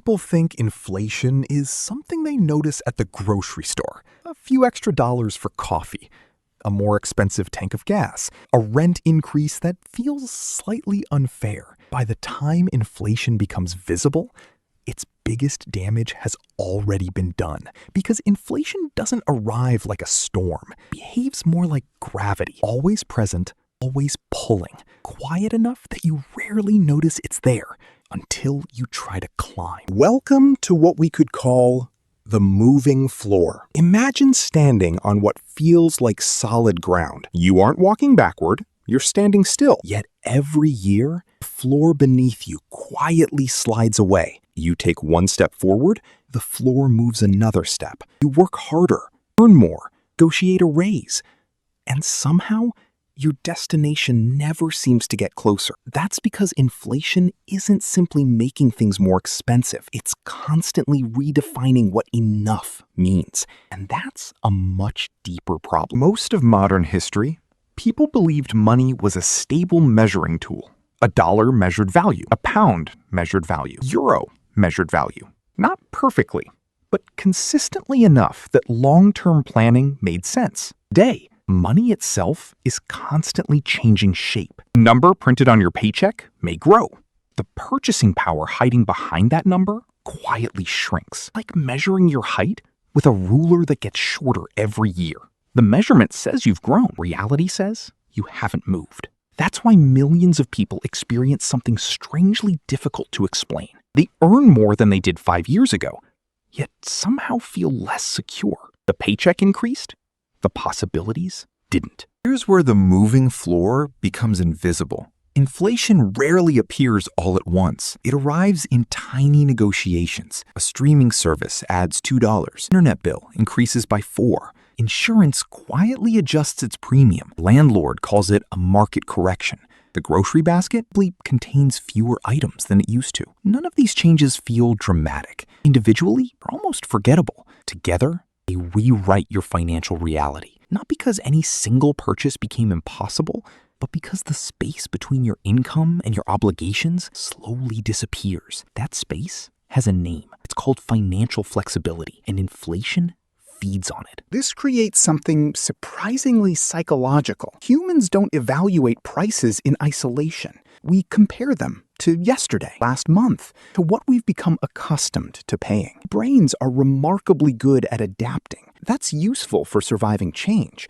people think inflation is something they notice at the grocery store. A few extra dollars for coffee, a more expensive tank of gas, a rent increase that feels slightly unfair. By the time inflation becomes visible, its biggest damage has already been done, because inflation doesn't arrive like a storm. It behaves more like gravity, always present, always pulling, quiet enough that you rarely notice it's there until you try to climb. Welcome to what we could call the moving floor. Imagine standing on what feels like solid ground. You aren't walking backward, you're standing still. Yet every year, the floor beneath you quietly slides away. You take one step forward, the floor moves another step. You work harder, earn more, negotiate a raise, and somehow your destination never seems to get closer. That's because inflation isn't simply making things more expensive. It's constantly redefining what enough means. And that's a much deeper problem. Most of modern history, people believed money was a stable measuring tool. A dollar measured value, a pound measured value, euro measured value. Not perfectly, but consistently enough that long-term planning made sense. Today, money itself is constantly changing shape. The number printed on your paycheck may grow. The purchasing power hiding behind that number quietly shrinks, like measuring your height with a ruler that gets shorter every year. The measurement says you've grown. Reality says you haven't moved. That's why millions of people experience something strangely difficult to explain. They earn more than they did 5 years ago, yet somehow feel less secure. The paycheck increased, the possibilities didn't. Here's where the moving floor becomes invisible. Inflation rarely appears all at once. It arrives in tiny negotiations. A streaming service adds $2. Internet bill increases by $4. Insurance quietly adjusts its premium. Landlord calls it a market correction. The grocery basket contains fewer items than it used to. None of these changes feel dramatic. Individually, they're almost forgettable. Together, they rewrite your financial reality. Not because any single purchase became impossible, but because the space between your income and your obligations slowly disappears. That space has a name. It's called financial flexibility, and inflation feeds on it. This creates something surprisingly psychological. Humans don't evaluate prices in isolation. We compare them to yesterday, last month, to what we've become accustomed to paying. Brains are remarkably good at adapting. That's useful for surviving change.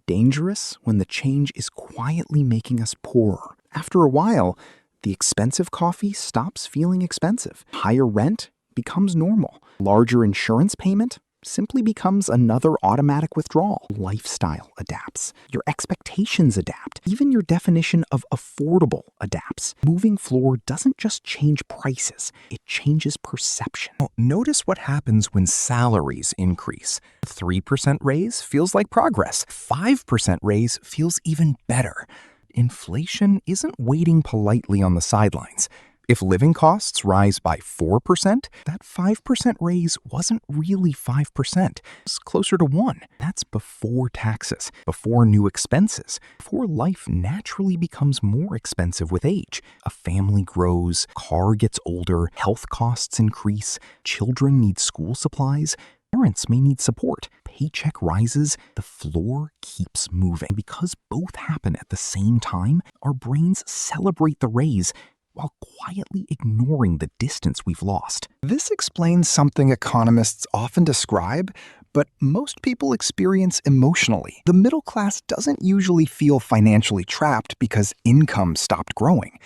Dangerous when the change is quietly making us poorer. After a while, the expensive coffee stops feeling expensive. Higher rent becomes normal. Larger insurance payment simply becomes another automatic withdrawal. Lifestyle adapts. Your expectations adapt. Even your definition of affordable adapts. Moving floor doesn't just change prices, it changes perception. Notice what happens when salaries increase. 3% raise feels like progress. 5% raise feels even better. Inflation isn't waiting politely on the sidelines. If living costs rise by 4%, that 5% raise wasn't really 5%. It's closer to 1. That's before taxes, before new expenses, before life naturally becomes more expensive with age. A family grows, car gets older, health costs increase, children need school supplies, parents may need support. Paycheck rises, the floor keeps moving. Because both happen at the same time, our brains celebrate the raise while quietly ignoring the distance we've lost. This explains something economists often describe, but most people experience emotionally. The middle class doesn't usually feel financially trapped because income stopped growing.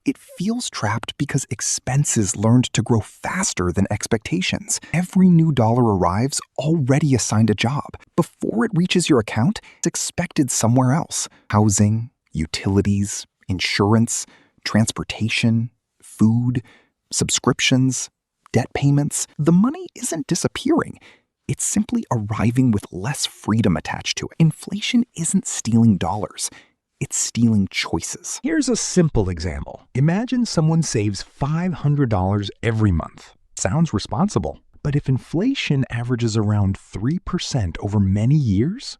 It feels trapped because expenses learned to grow faster than expectations. Every new dollar arrives already assigned a job. Before it reaches your account, it's expected somewhere else. Housing, utilities, insurance, transportation, food, subscriptions, debt payments. The money isn't disappearing. It's simply arriving with less freedom attached to it. Inflation isn't stealing dollars. It's stealing choices. Here's a simple example. Imagine someone saves $500 every month. Sounds responsible. But if inflation averages around 3% over many years,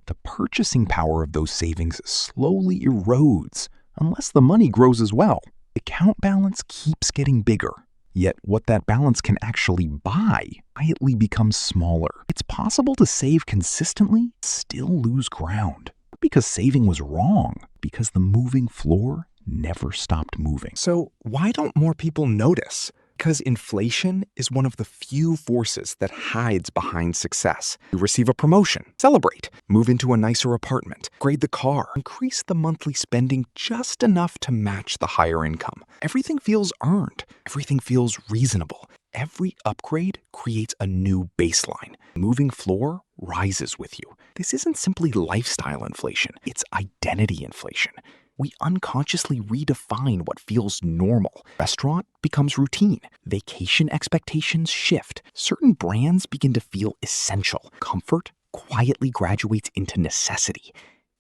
the purchasing power of those savings slowly erodes unless the money grows as well. The account balance keeps getting bigger, Yet what that balance can actually buy quietly becomes smaller. It's possible to save consistently, still lose ground. Not because saving was wrong, because the moving floor never stopped moving. So why don't more people notice? Because inflation is one of the few forces that hides behind success. You receive a promotion, celebrate, move into a nicer apartment, grade the car, increase the monthly spending just enough to match the higher income. Everything feels earned. Everything feels reasonable. Every upgrade creates a new baseline. Moving floor rises with you. This isn't simply lifestyle inflation, it's identity inflation. We unconsciously redefine what feels normal. Restaurant becomes routine. Vacation expectations shift. Certain brands begin to feel essential. Comfort quietly graduates into necessity.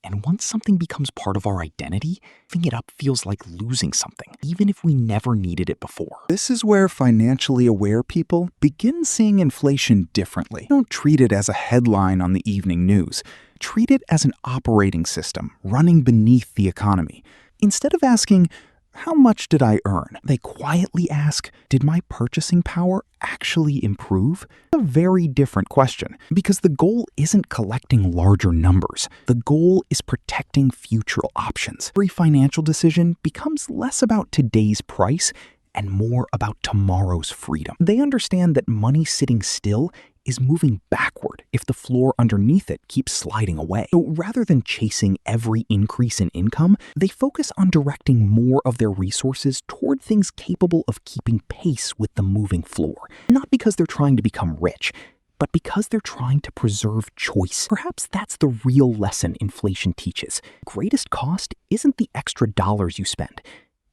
And once something becomes part of our identity, giving it up feels like losing something, even if we never needed it before. This is where financially aware people begin seeing inflation differently. Don't treat it as a headline on the evening news. Treat it as an operating system running beneath the economy. Instead of asking, how much did I earn? They quietly ask, did my purchasing power actually improve? A very different question, because the goal isn't collecting larger numbers. The goal is protecting future options. Every financial decision becomes less about today's price and more about tomorrow's freedom. They understand that money sitting still is moving backward if the floor underneath it keeps sliding away. So rather than chasing every increase in income, they focus on directing more of their resources toward things capable of keeping pace with the moving floor. Not because they're trying to become rich, but because they're trying to preserve choice. Perhaps that's the real lesson inflation teaches. Greatest cost isn't the extra dollars you spend.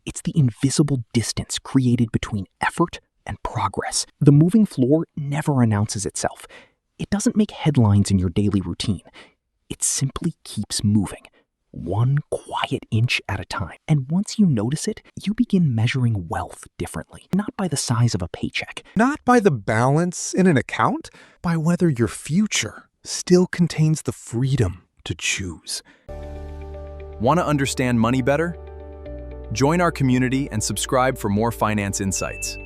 It's the invisible distance created between effort and progress. The moving floor never announces itself. It doesn't make headlines in your daily routine. It simply keeps moving, one quiet inch at a time. And once you notice it, you begin measuring wealth differently, not by the size of a paycheck, Not by the balance in an account, by whether your future still contains the freedom to choose. Want to understand money better? Join our community and subscribe for more finance insights.